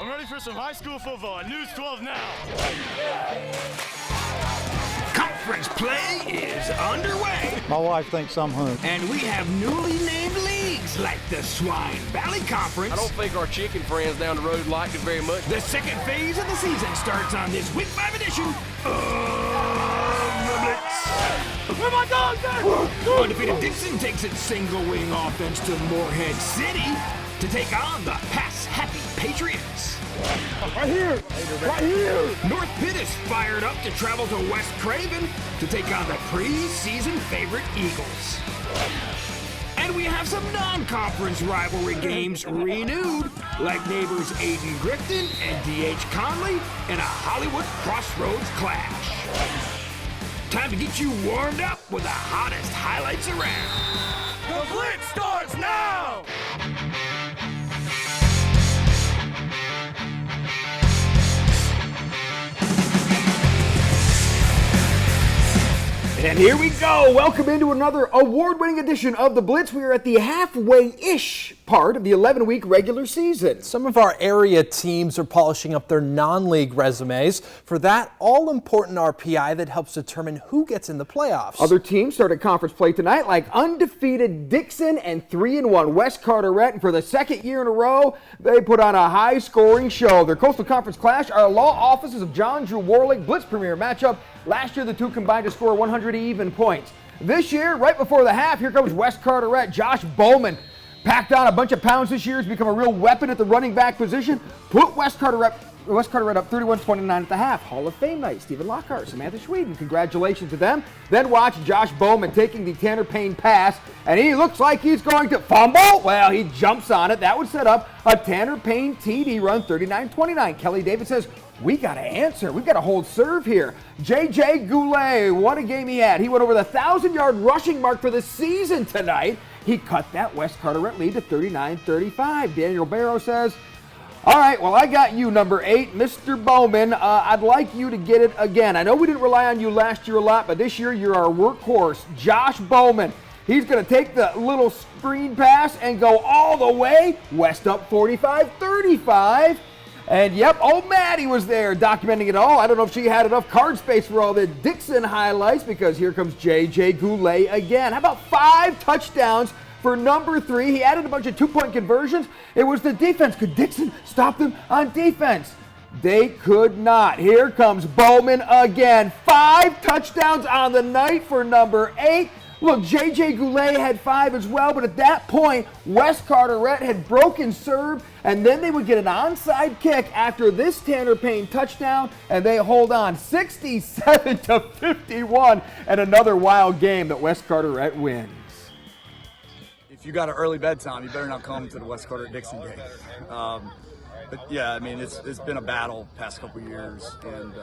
I'm ready for some high school football at News 12 now. Conference play is underway. My wife thinks I'm hooked. And we have newly named leagues like the Swine Valley Conference. I don't think our chicken friends down the road liked it very much. The second phase of the season starts on this Week 5 edition of the Blitz. Where my dogs at? Undefeated Dixon takes its single-wing offense to Moorhead City to take on the pass-happy Patriots. Right here! Right here! North Pitt is fired up to travel to West Craven to take on the preseason favorite Eagles. And we have some non-conference rivalry games renewed, like neighbors Ayden-Grifton and D.H. Conley in a Hollywood Crossroads clash. Time to get you warmed up with the hottest highlights around. The Blitz starts now! And here we go. Welcome into another award-winning edition of the Blitz. We are at the halfway-ish part of the 11-week regular season. Some of our area teams are polishing up their non-league resumes for that all-important RPI that helps determine who gets in the playoffs. Other teams started conference play tonight, like undefeated Dixon and 3-1 West Carteret. And for the second year in a row, they put on a high-scoring show. Their Coastal Conference clash, our law offices of John Drew Warlick Blitz premier matchup. Last year, the two combined to score 100 even points. This year, right before the half, here comes West Carteret. Josh Bowman packed on a bunch of pounds this year. Has become a real weapon at the running back position. Put West Carteret up 31-29 at the half. Hall of Fame night. Stephen Lockhart, Samantha Schweden. Congratulations to them. Then watch Josh Bowman taking the Tanner Payne pass, and he looks like he's going to fumble. Well, he jumps on it. That would set up a Tanner Payne TD run, 39-29. Kelly David says, we got to answer. We've got to hold serve here. J.J. Goulet, what a game he had. He went over the 1,000-yard rushing mark for the season tonight. He cut that West Carteret lead to 39-35. Daniel Barrow says, all right, well, I got you, number 8, Mr. Bowman. I'd like you to get it again. I know we didn't rely on you last year a lot, but this year you're our workhorse. Josh Bowman. He's going to take the little screen pass and go all the way. West up 45-35. And yep, old Maddie was there documenting it all. I don't know if she had enough card space for all the Dixon highlights, because here comes J.J. Goulet again. How about 5 touchdowns for number 3? He added a bunch of 2-point conversions. It was the defense. Could Dixon stop them on defense? They could not. Here comes Bowman again. 5 touchdowns on the night for number 8. Look, J.J. Goulet had 5 as well, but at that point, West Carteret had broken serve, and then they would get an onside kick after this Tanner Payne touchdown, and they hold on 67-51, and another wild game that West Carteret wins. If you got an early bedtime, you better not come to the West Carteret-Dixon game. But yeah, I mean, it's been a battle past couple years, and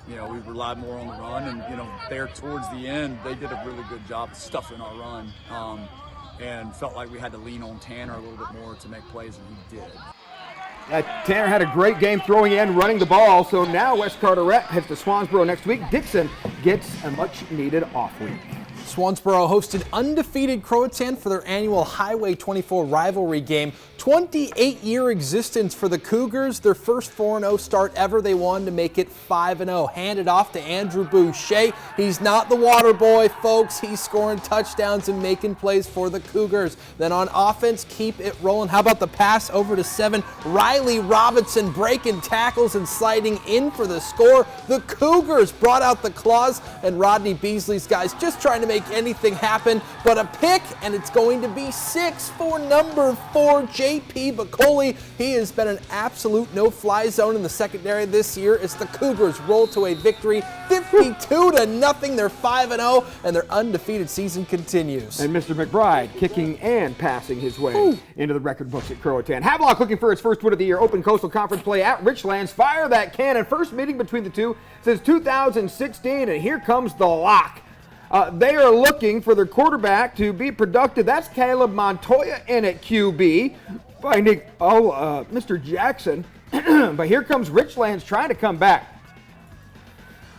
you know, we relied more on the run, and you know, there towards the end, they did a really good job of stuffing our run, and felt like we had to lean on Tanner a little bit more to make plays, and he did. Tanner had a great game throwing and running the ball, so now West Carteret heads to Swansboro next week. Dixon gets a much-needed off week. Swansboro hosted undefeated Croatan for their annual Highway 24 rivalry game. 28-year existence for the Cougars. Their first 4-0 start ever. They wanted to make it 5-0. Handed off to Andrew Boucher. He's not the water boy, folks. He's scoring touchdowns and making plays for the Cougars. Then on offense, keep it rolling. How about the pass over to 7? Riley Robinson breaking tackles and sliding in for the score. The Cougars brought out the claws, and Rodney Beasley's guys just trying to make anything happen, but a pick, and it's going to be 6 for number 4, J.P. Bacoli. He has been an absolute no-fly zone in the secondary this year as the Cougars roll to a victory, 52-0. They're 5-0, and their undefeated season continues. And Mr. McBride kicking and passing his way into the record books at Croatan. Havelock looking for its first win of the year. Open Coastal Conference play at Richlands. Fire that cannon. First meeting between the two since 2016, and here comes the lock. They are looking for their quarterback to be productive. That's Caleb Montoya in at QB. Finding, Mr. Jackson. But here comes Richlands trying to come back.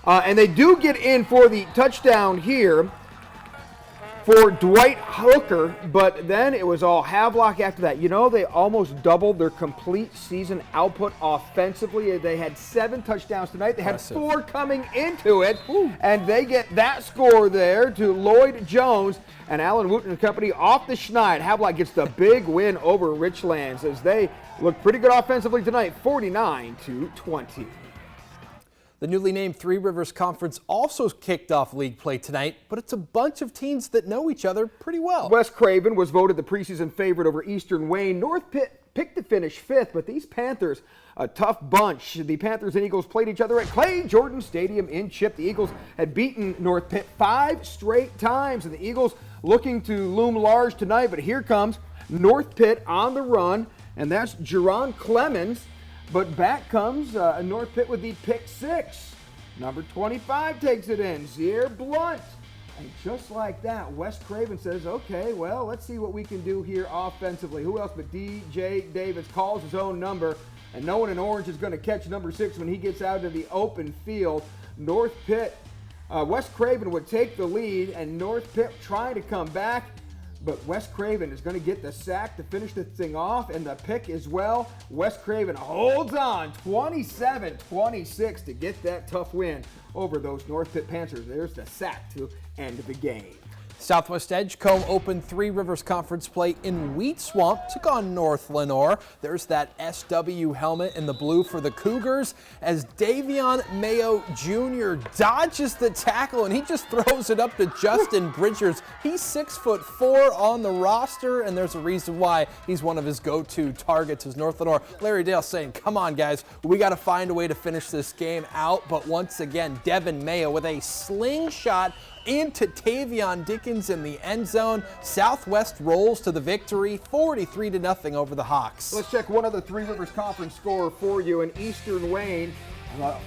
And they do get in for the touchdown here. for Dwight Hooker, but then it was all Havelock after that. You know, they almost doubled their complete season output offensively. They had 7 touchdowns tonight. They had 4 coming into it, and they get that score there to Lloyd Jones and Alan Wooten and company off the schneid. Havelock gets the big win over Richlands as they look pretty good offensively tonight, 49-20. The newly named Three Rivers Conference also kicked off league play tonight, but it's a bunch of teams that know each other pretty well. West Craven was voted the preseason favorite over Eastern Wayne. North Pitt picked to finish 5th, but these Panthers, a tough bunch. The Panthers and Eagles played each other at Clay Jordan Stadium in Chip. The Eagles had beaten North Pitt 5 straight times, and the Eagles looking to loom large tonight, but here comes North Pitt on the run, and that's Jerron Clemens. But back comes North Pitt with the pick 6. Number 25 takes it in, Zier Blunt. And just like that, West Craven says, okay, well, let's see what we can do here offensively. Who else but DJ Davis calls his own number, and no one in orange is going to catch number 6 when he gets out to the open field. North Pitt, West Craven would take the lead, and North Pitt trying to come back. But West Craven is going to get the sack to finish the thing off, and the pick as well. West Craven holds on 27-26 to get that tough win over those North Pitt Panthers. There's the sack to end the game. Southwest Edgecombe opened Three Rivers Conference play in Wheat Swamp, took on North Lenoir. There's that SW helmet in the blue for the Cougars as Davion Mayo Jr. dodges the tackle and he just throws it up to Justin Bridgers. He's 6'4" on the roster, and there's a reason why he's one of his go-to targets as North Lenoir. Larry Dale saying, come on guys, we got to find a way to finish this game out. But once again, Devin Mayo with a slingshot into Tavion Dickens in the end zone. Southwest rolls to the victory, 43-0 over the Hawks. Let's check one other Three Rivers Conference score for you. In Eastern Wayne,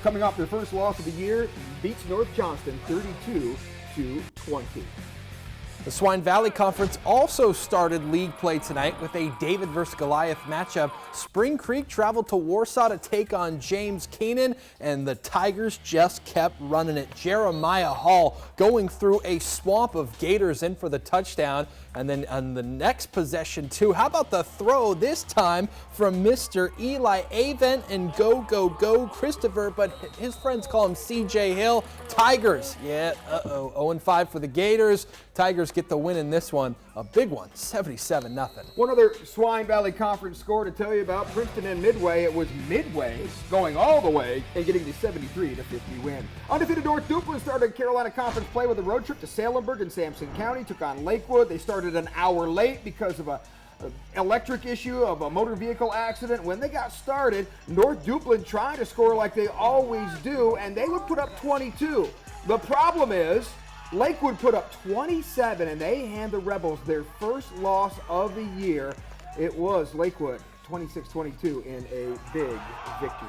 coming off their first loss of the year, beats North Johnston 32-20. The Swine Valley Conference also started league play tonight with a David versus Goliath matchup. Spring Creek traveled to Warsaw to take on James Keenan, and the Tigers just kept running it. Jeremiah Hall going through a swamp of Gators in for the touchdown. And then on the next possession too, how about the throw this time from Mr. Eli Avent and go Christopher, but his friends call him CJ Hill. Tigers, 0-5 for the Gators. Tigers get the win in this one, a big one, 77-0. One other Swine Valley Conference score to tell you about, Princeton and Midway. It was Midway going all the way and getting the 73-50 win. Undefeated North Duplin started Carolina Conference play with a road trip to Salemburg in Sampson County, took on Lakewood. They started an hour late because of a electric issue of a motor vehicle accident. When they got started, North Duplin tried to score like they always do, and they would put up 22. The problem is Lakewood put up 27, and they hand the Rebels their first loss of the year. It was Lakewood 26-22 in a big victory.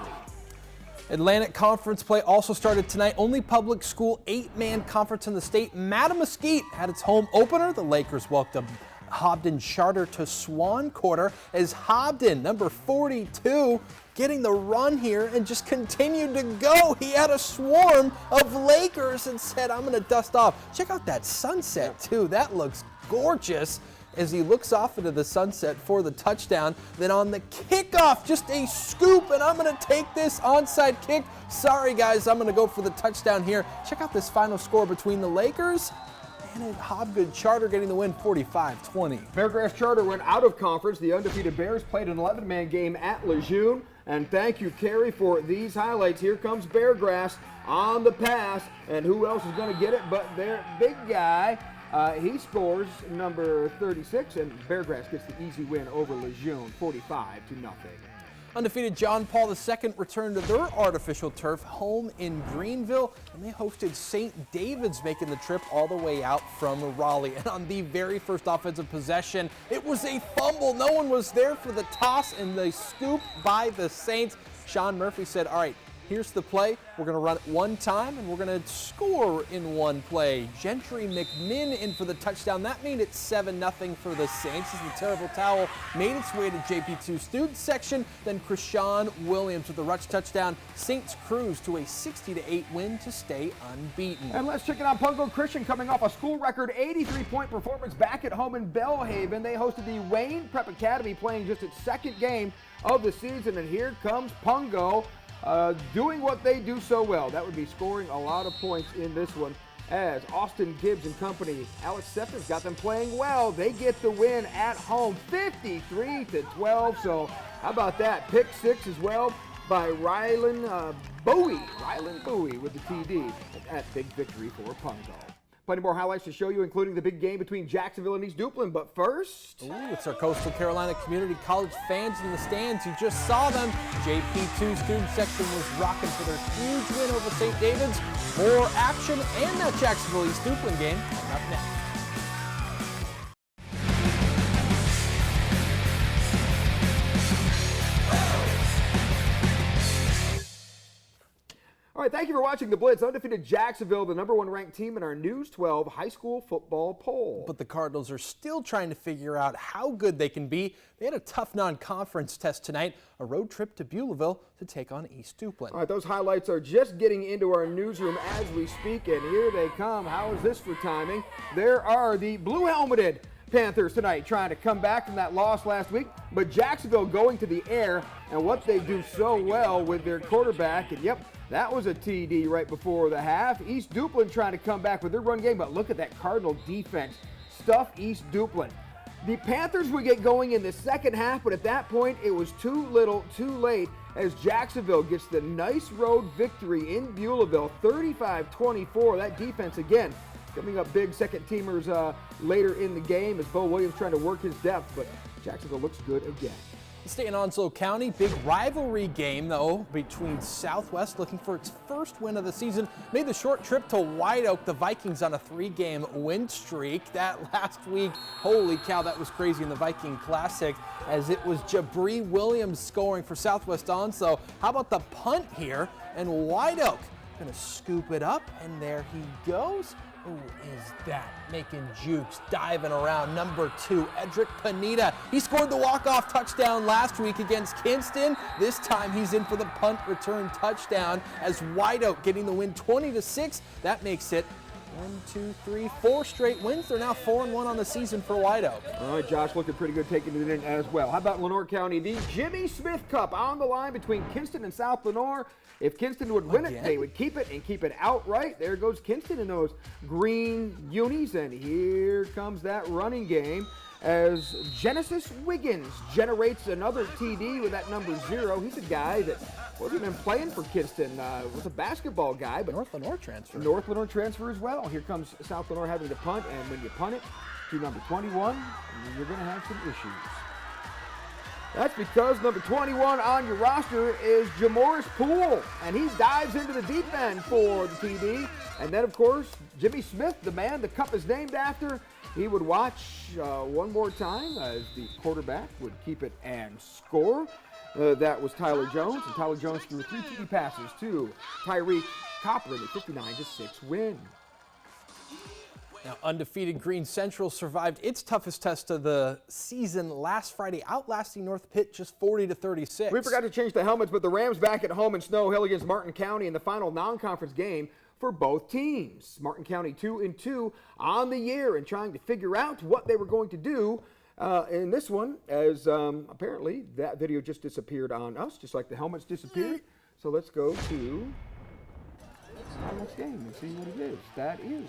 Atlantic Conference play also started tonight. Only public school 8-man conference in the state. Mattamuskeet had its home opener. The Lakers welcomed Hobden Charter to Swan Quarter as Hobden, number 42, getting the run here and just continued to go. He had a swarm of Lakers and said, I'm going to dust off. Check out that sunset, too. That looks gorgeous as he looks off into the sunset for the touchdown. Then on the kickoff, just a scoop, and I'm going to take this onside kick. Sorry, guys, I'm going to go for the touchdown here. Check out this final score between the Lakers and Hobgood Charter getting the win, 45-20. Beargrass Charter went out of conference. The undefeated Bears played an 11-man game at Lejeune. And thank you, Kerry, for these highlights. Here comes Beargrass on the pass. And who else is going to get it but their big guy? He scores number 36, and Beargrass gets the easy win over Lejeune, 45-0. Undefeated John Paul II returned to their artificial turf home in Greenville, and they hosted St. David's, making the trip all the way out from Raleigh. And on the very first offensive possession, it was a fumble. No one was there for the toss, and the scoop by the Saints. Sean Murphy said, all right, Here's the play. We're going to run it one time, and we're going to score in one play. Gentry McMinn in for the touchdown. That made it 7-0 for the Saints as the terrible towel made its way to JP2 student section. Then Krishawn Williams with the rush touchdown. Saints cruise to a 60-8 win to stay unbeaten. And let's check it out. Pungo Christian coming off a school record 83-point performance back at home in Belhaven. They hosted the Wayne Prep Academy, playing just its second game of the season. And here comes Pungo. Doing what they do so well. That would be scoring a lot of points in this one, as Austin Gibbs and company, Alex Septon's got them playing well. They get the win at home, 53-12. So how about that? Pick six as well by Rylan Bowie with the TD. That big victory for Pungo. Plenty more highlights to show you, including the big game between Jacksonville and East Duplin. But first, it's our Coastal Carolina Community College fans in the stands. You just saw them. JP2 student section was rocking for their huge win over St. David's. More action and that Jacksonville East Duplin game coming up next. all right, thank you for watching the Blitz. Undefeated Jacksonville, the #1 ranked team in our News 12 high school football poll. But the Cardinals are still trying to figure out how good they can be. They had a tough non-conference test tonight, a road trip to Beulahville to take on East Duplin. All right, those highlights are just getting into our newsroom as we speak, and here they come. How is this for timing? There are the blue-helmeted Panthers tonight trying to come back from that loss last week, but Jacksonville going to the air, and what they do so well with their quarterback, and yep, that was a TD right before the half. East Duplin trying to come back with their run game, but look at that Cardinal defense. Stuff East Duplin. The Panthers would get going in the second half, but at that point, it was too little, too late, as Jacksonville gets the nice road victory in Beulahville, 35-24. That defense, again, coming up big second-teamers later in the game as Bo Williams trying to work his depth, but Jacksonville looks good again. Stay in Onslow County, big rivalry game, though, between Southwest, looking for its first win of the season. Made the short trip to White Oak, the Vikings on a 3-game win streak. That last week, holy cow, that was crazy in the Viking Classic, as it was Jabri Williams scoring for Southwest Onslow. How about the punt here? And White Oak gonna scoop it up, and there he goes. Who is that? Making jukes, diving around. Number 2, Edric Panetta. He scored the walk-off touchdown last week against Kinston. This time he's in for the punt return touchdown as White Oak getting the win 20-6. That makes it 4 straight wins. They're now 4-1 on the season for White Oak. All right, Josh looking pretty good taking it in as well. How about Lenoir County? The Jimmy Smith Cup on the line between Kinston and South Lenoir. If Kinston would win it, they would keep it and keep it outright. There goes Kinston in those green unis, and here comes that running game as Genesis Wiggins generates another TD with that number 0. He's a guy that wasn't even playing for Kinston, was a basketball guy, but North Lenoir transfer. North Lenoir transfer as well. Here comes South Lenoir having to punt, and when you punt it to number 21, you're going to have some issues. That's because number 21 on your roster is Jamoris Poole, and he dives into the deep end for the TD. And then, of course, Jimmy Smith, the man the cup is named after, he would watch one more time as the quarterback would keep it and score. That was Tyler Jones, and Tyler Jones threw 3 TD passes to Tyreek Copper in a 59-6 win. Now, undefeated Green Central survived its toughest test of the season last Friday, outlasting North Pitt just 40-36. We forgot to change the helmets, but the Rams back at home in Snow Hill against Martin County in the final non-conference game for both teams. Martin County 2-2 on the year and trying to figure out what they were going to do in this one, as apparently that video just disappeared on us, just like the helmets disappeared. So let's go to our next game and see what it is. That is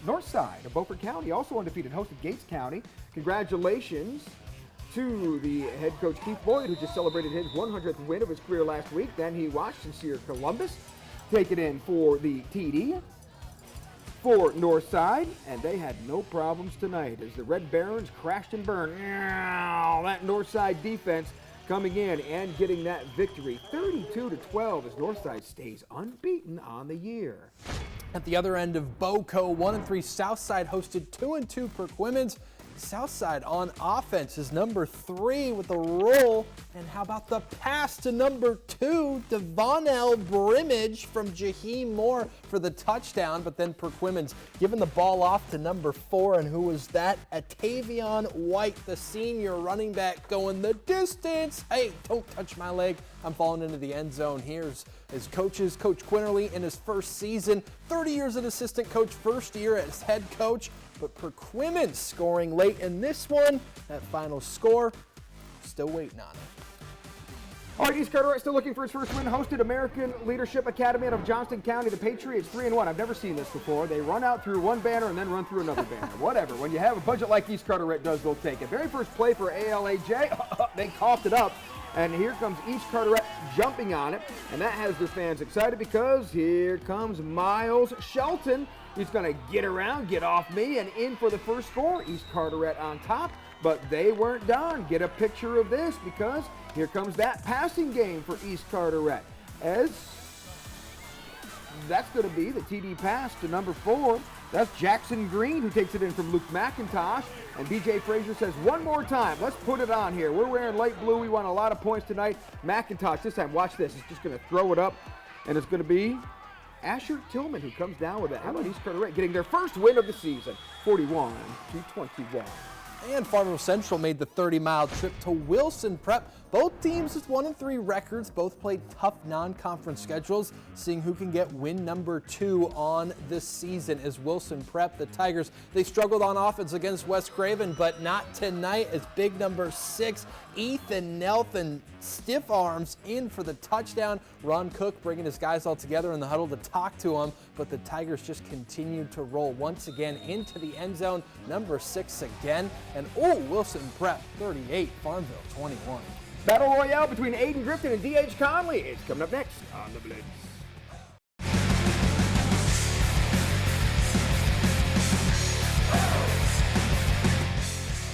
Northside of Beaufort County, also undefeated, hosted Gates County. Congratulations to the head coach Keith Boyd, who just celebrated his 100th win of his career last week. Then he watched Sincere Columbus take it in for the TD for Northside, and they had no problems tonight as the Red Barons crashed and burned. That Northside defense coming in and getting that victory, 32-12, as Northside stays unbeaten on the year. At the other end of BOCO, 1-3 Southside hosted 2-2 Perquimans. Southside on offense is number 3 with a roll. And how about the pass to number 2, Devonell Brimage from Jaheim Moore for the touchdown, but then Perquimans giving the ball off to number 4, and who was that? Atavion White, the senior running back, going the distance. Hey, don't touch my leg. I'm falling into the end zone. Here's his coaches, Coach Quinterly in his first season, 30 years as assistant coach, first year as head coach, but Perquimans scoring late in this one. That final score, still waiting on it. All right, East Carteret still looking for his first win. Hosted American Leadership Academy out of Johnston County. The Patriots 3-1. I've never seen this before. They run out through one banner and then run through another banner. Whatever. When you have a budget like East Carteret does, they'll take it. Very first play for ALAJ. They coughed it up. And here comes East Carteret jumping on it. And that has their fans excited because here comes Miles Shelton. He's going to get around, get off me, and in for the first score. East Carteret on top. But they weren't done. Get a picture of this because here comes that passing game for East Carteret. As that's going to be the TD pass to number 4. That's Jackson Green who takes it in from Luke McIntosh. And BJ Frazier says one more time, let's put it on here. We're wearing light blue. We want a lot of points tonight. McIntosh this time, watch this. He's just going to throw it up. And it's going to be Asher Tillman who comes down with it. How about East Carteret getting their first win of the season, 41-21. And Farmville Central made the 30-mile trip to Wilson Prep. Both teams with 1-3 records, both played tough non-conference schedules, seeing who can get win number 2 on this season. As Wilson Prep, the Tigers, they struggled on offense against West Craven, but not tonight as big number 6, Ethan Nelson, stiff arms in for the touchdown. Ron Cook bringing his guys all together in the huddle to talk to him, but the Tigers just continued to roll once again into the end zone. Number 6 again, and Wilson Prep 38, Farmville 21. Battle Royale between Ayden-Grifton and D.H. Conley is coming up next on the Blitz.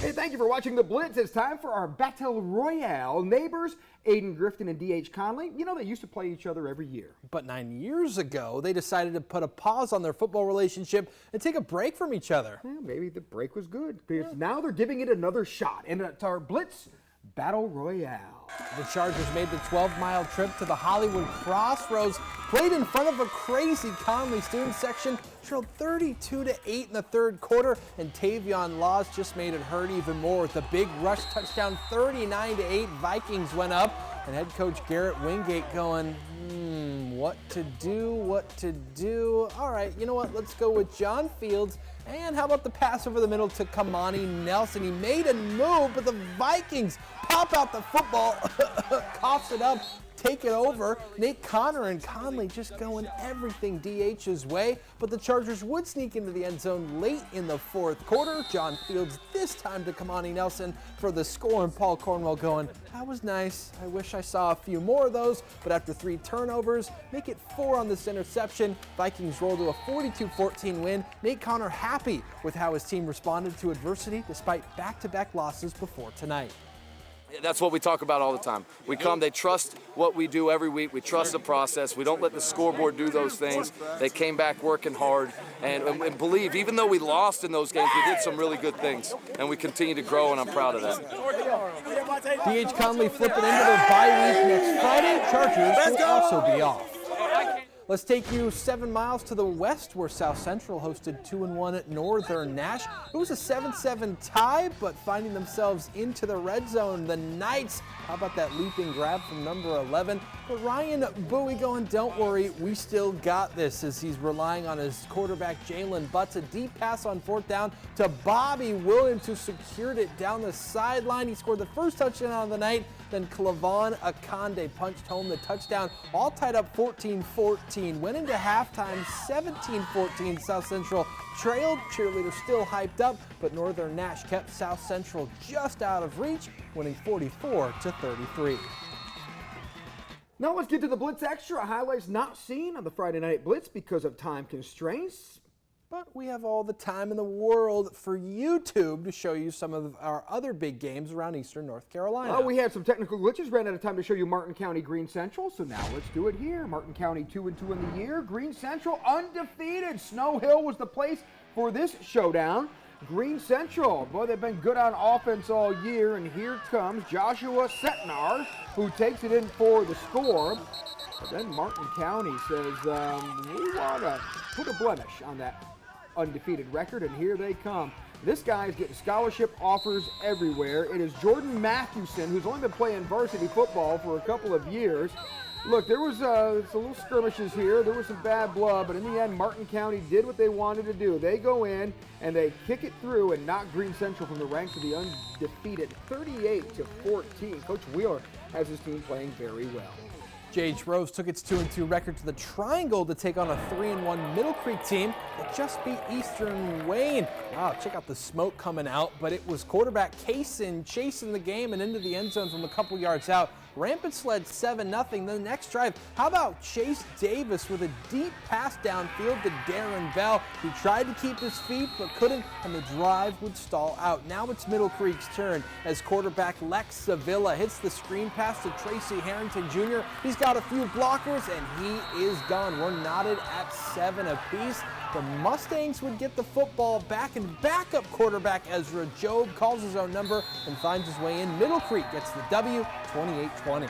Hey, thank you for watching the Blitz. It's time for our Battle Royale. Neighbors, Ayden-Grifton and D.H. Conley, you know they used to play each other every year. But 9 years ago, they decided to put a pause on their football relationship and take a break from each other. Well, maybe the break was good because now they're giving it another shot. And it's our Blitz Battle Royale. The Chargers made the 12-mile trip to the Hollywood Crossroads, played in front of a crazy Conley student section, trailed 32-8 in the third quarter, and Tavion Laws just made it hurt even more with a big rush touchdown. 39-8, Vikings went up, and head coach Garrett Wingate going, what to do? All right, you know what? Let's go with John Fields. And how about the pass over the middle to Kamani Nelson? He made a move, but the Vikings pop out the football, coughs it up, take it over. Nate Connor and Conley just going everything DH's way, but the Chargers would sneak into the end zone late in the fourth quarter. John Fields this time to Kamani Nelson for the score, and Paul Cornwell going, that was nice. I wish I saw a few more of those, but after 3 turnovers, make it 4 on this interception. Vikings roll to a 42-14 win. Nate Connor happy with how his team responded to adversity despite back-to-back losses before tonight. That's what we talk about all the time. We come, they trust what we do every week. We trust the process. We don't let the scoreboard do those things. They came back working hard and believe, even though we lost in those games, we did some really good things. And we continue to grow, and I'm proud of that. D.H. Conley flipping into their bye week next Friday. Chargers will also be off. Let's take you 7 miles to the west where South Central hosted 2-1 at Northern Nash. It was a 7-7 tie, but finding themselves into the red zone. The Knights, how about that leaping grab from number 11? But Ryan Bowie going, don't worry, we still got this, as he's relying on his quarterback Jalen Butts. A deep pass on 4th down to Bobby Williams, who secured it down the sideline. He scored the first touchdown of the night. Then Clavon Akande punched home the touchdown, all tied up 14-14. Went into halftime 17-14. South Central trailed. Cheerleaders still hyped up, but Northern Nash kept South Central just out of reach, winning 44-33. Now let's get to the Blitz Extra, highlights not seen on the Friday Night Blitz because of time constraints. But we have all the time in the world for YouTube to show you some of our other big games around Eastern North Carolina. We had some technical glitches, ran out of time to show you Martin County Green Central, so now let's do it here. Martin County 2-2 in the year. Green Central undefeated. Snow Hill was the place for this showdown. Green Central, boy, they've been good on offense all year, and here comes Joshua Setnar, who takes it in for the score. But then Martin County says, we want to put a blemish on that undefeated record, and here they come. This guy's getting scholarship offers everywhere. It is Jordan Mathewson, who's only been playing varsity football for a couple of years. Look, there was some little skirmishes here. There was some bad blood, but in the end, Martin County did what they wanted to do. They go in and they kick it through and knock Green Central from the ranks of the undefeated 38-14. Coach Wheeler has his team playing very well. J.H. Rose took its 2-2 record to the Triangle to take on a 3-1 Middle Creek team that just beat Eastern Wayne. Wow, check out the smoke coming out, but it was quarterback Kaysen chasing the game and into the end zone from a couple yards out. Rampants led 7-0 the next drive. How about Chase Davis with a deep pass downfield to Darren Bell? He tried to keep his feet but couldn't, and the drive would stall out. Now it's Middle Creek's turn as quarterback Lex Sevilla hits the screen pass to Tracy Harrington Jr. He's got a few blockers and he is gone. We're knotted at 7 apiece. The Mustangs would get the football back, and backup quarterback Ezra Job calls his own number and finds his way in. Middle Creek gets the W, 28-20.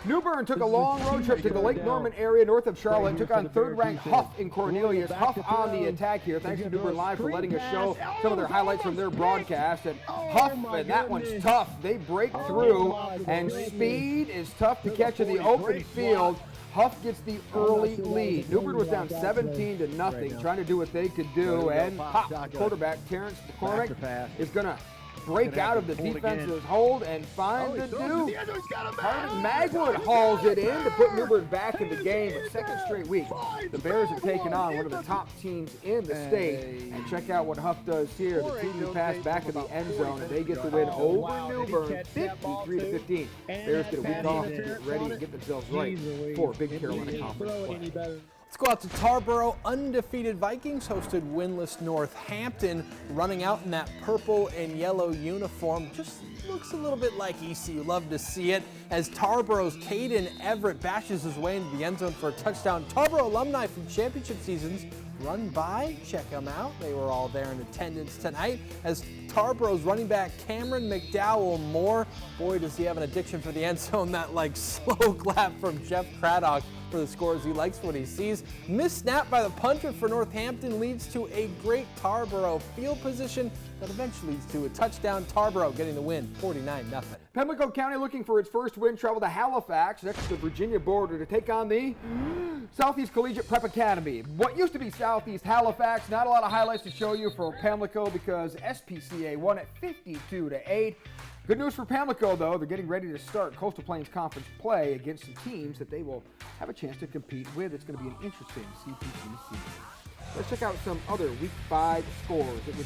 New Bern took a long road trip to the Lake Norman area north of Charlotte, took on third-ranked Huff in Cornelius. Huff on the attack here. Thanks to New Bern Live for letting us show some of their highlights from their broadcast. And Huff, and that one's tough. They break through, and speed is tough to catch in the open field. Huff gets the early lead. New Bern was down 17-0, trying to do what they could do, and quarterback Terrence McCormick is going to break out of the defense's hold and find the dude. Harvey Magwood hauls it in to put New Bern back in the game. But second straight week, the Bears have taken on one of the top teams in the state. And check out what Huff does here. The TD pass back in the end zone, and they get the win over New Bern, 53-15. Bears get a week off to get ready and get themselves right for Big Carolina Conference play. Let's go out to Tarboro. Undefeated Vikings hosted winless Northampton, running out in that purple and yellow uniform. Just looks a little bit like ECU. Love to see it as Tarboro's Caden Everett bashes his way into the end zone for a touchdown. Tarboro alumni from championship seasons run by. Check them out. They were all there in attendance tonight as Tarboro's running back Cameron McDowell Moore. Boy, does he have an addiction for the end zone. That like slow clap from Jeff Craddock for the scores he likes what he sees. Missed snap by the punter for Northampton leads to a great Tarboro field position that eventually leads to a touchdown. Tarboro getting the win, 49-0. Pamlico County looking for its first win, travel to Halifax next to the Virginia border to take on the Southeast Collegiate Prep Academy. What used to be Southeast Halifax, not a lot of highlights to show you for Pamlico because SPCA won at 52-8. Good news for Pamlico, though. They're getting ready to start Coastal Plains Conference play against some teams that they will have a chance to compete with. It's going to be an interesting CPC season. Let's check out some other Week 5 scores. It was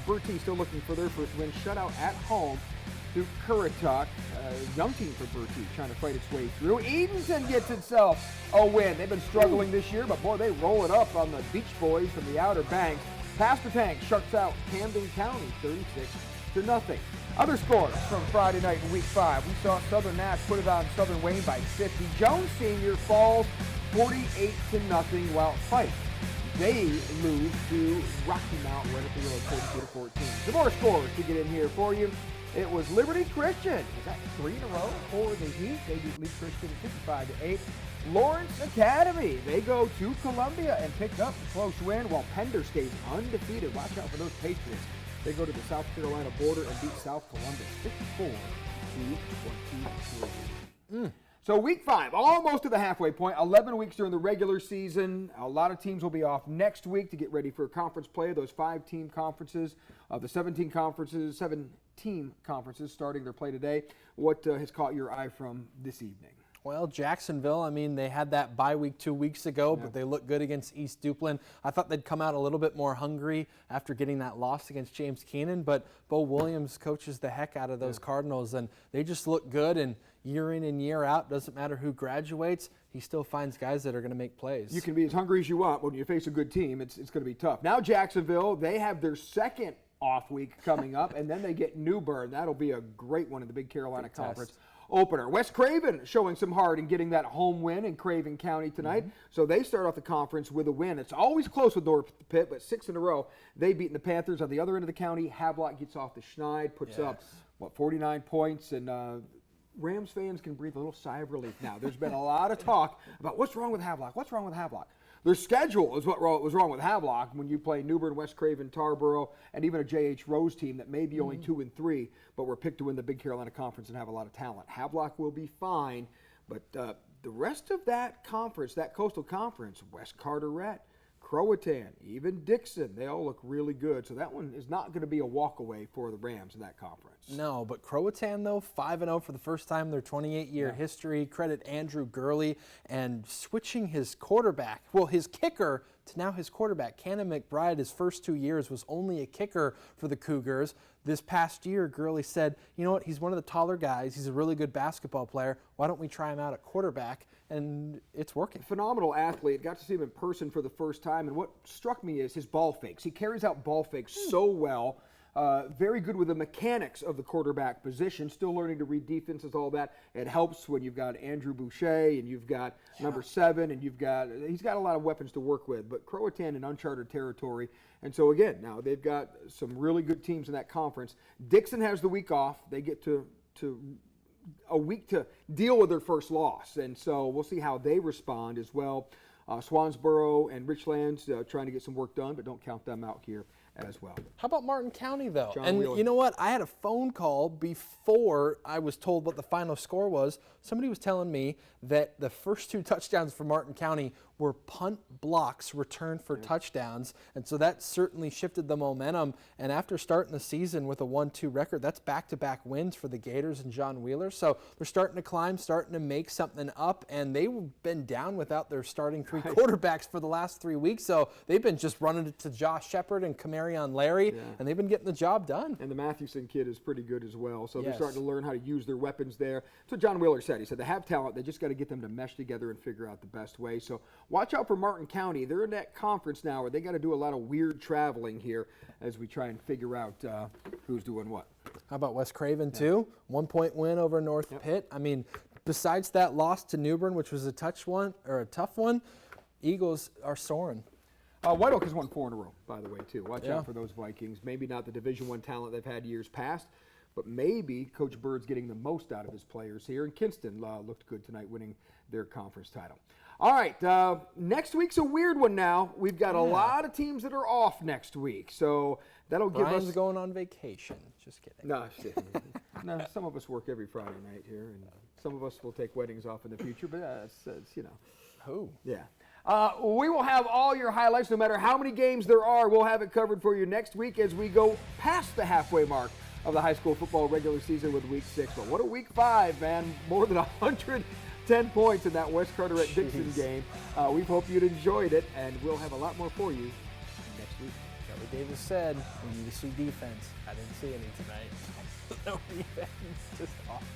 Bertie still looking for their first win, shutout at home to Currituck. Young team for Bertie trying to fight its way through. Edenton gets itself a win. They've been struggling this year, but boy, they roll it up on the Beach Boys from the Outer Banks. Pastor Tank shuts out Camden County 36-0. Other scores from Friday night in Week 5. We saw Southern Nash put it on Southern Wayne by 50. Jones Senior falls 48-0 while Fife, they lose to Rocky Mount right at the road, 42-14. Some more scores to get in here for you. It was Liberty Christian. Is that 3 in a row for the Heat? They beat Lee Christian 55-8. Lawrence Academy, they go to Columbia and pick up a close win while Pender stays undefeated. Watch out for those Patriots. They go to the South Carolina border and beat South Columbus 54-23. So Week 5, almost to the halfway point. 11 weeks during the regular season. A lot of teams will be off next week to get ready for conference play. Those 5-team conferences, the 17 team conferences starting their play today. What has caught your eye from this evening? Well, Jacksonville, I mean, they had that bye week 2 weeks ago, but they looked good against East Duplin. I thought they'd come out a little bit more hungry after getting that loss against James Keenan, but Bo Williams coaches the heck out of those Cardinals, and they just look good, and year in and year out, doesn't matter who graduates, he still finds guys that are going to make plays. You can be as hungry as you want, but when you face a good team, it's going to be tough. Now Jacksonville, they have their second off week coming up, and then they get New Bern. That'll be a great one in the Big Carolina Conference. opener. West Craven showing some heart in getting that home win in Craven County tonight. So they start off the conference with a win. It's always close with North Pitt, but 6 in a row. They've beaten the Panthers. On the other end of the county, Havelock gets off the schneid, puts up, 49 points, and Rams fans can breathe a little sigh of relief now. There's been a lot of talk about what's wrong with Havelock. What's wrong with Havelock? Their schedule is what was wrong with Havelock when you play New Bern, West Craven, Tarboro, and even a J.H. Rose team that may be only 2 and 3, but were picked to win the Big Carolina Conference and have a lot of talent. Havelock will be fine, but the rest of that conference, that Coastal Conference, West Carteret, Croatan, even Dixon, they all look really good. So that one is not going to be a walkaway for the Rams in that conference. No, but Croatan, though, 5-0 for the first time in their 28-year history. Credit Andrew Gurley and switching his quarterback, well, his kicker to now his quarterback. Cannon McBride, his first 2 years, was only a kicker for the Cougars. This past year, Gurley said, you know what, he's one of the taller guys. He's a really good basketball player. Why don't we try him out at quarterback? And it's working. Phenomenal athlete. Got to see him in person for the first time. And what struck me is his ball fakes. He carries out ball fakes so well. Very good with the mechanics of the quarterback position. Still learning to read defenses, all that. It helps when you've got Andrew Boucher and you've got number 7 and he's got a lot of weapons to work with. But Croatan in uncharted territory. And so again, now they've got some really good teams in that conference. Dixon has the week off. They get to a week to deal with their first loss. And so we'll see how they respond as well. Swansboro and Richlands trying to get some work done, but don't count them out here as well. How about Martin County, though? John Wheeler. You know what? I had a phone call before I was told what the final score was. Somebody was telling me that the first 2 touchdowns for Martin County were punt blocks returned for touchdowns, and so that certainly shifted the momentum. And after starting the season with a 1-2 record, that's back-to-back wins for the Gators and John Wheeler. So they're starting to climb, starting to make something up, and they've been down without their starting 3 quarterbacks for the last 3 weeks. So they've been just running it to Josh Shepard and Camarion Larry, and they've been getting the job done. And the Matthewson kid is pretty good as well. So they're starting to learn how to use their weapons there. That's what John Wheeler said. He said they have talent. They just got to get them to mesh together and figure out the best way. So watch out for Martin County. They're in that conference now where they got to do a lot of weird traveling here as we try and figure out who's doing what. How about West Craven, too? 1-point win over North Pitt. I mean, besides that loss to New Bern, which was a tough one, Eagles are soaring. White Oak has won 4 in a row, by the way, too. Watch out for those Vikings. Maybe not the Division I talent they've had years past, but maybe Coach Bird's getting the most out of his players here. And Kinston looked good tonight, winning their conference title. All right, next week's a weird one now. We've got a lot of teams that are off next week, so that'll give Brian's us... going on vacation. Just kidding. No, no, some of us work every Friday night here, and some of us will take weddings off in the future, but it's you know. Who? Yeah. We will have all your highlights, no matter how many games there are. We'll have it covered for you next week as we go past the halfway mark of the high school football regular season with Week 6. But what a Week 5, man. More than 110 points in that West Carteret-Dixon game. We hope you'd enjoyed it, and we'll have a lot more for you next week. Kelly Davis said, we need to see defense. I didn't see any tonight. No defense, just awesome.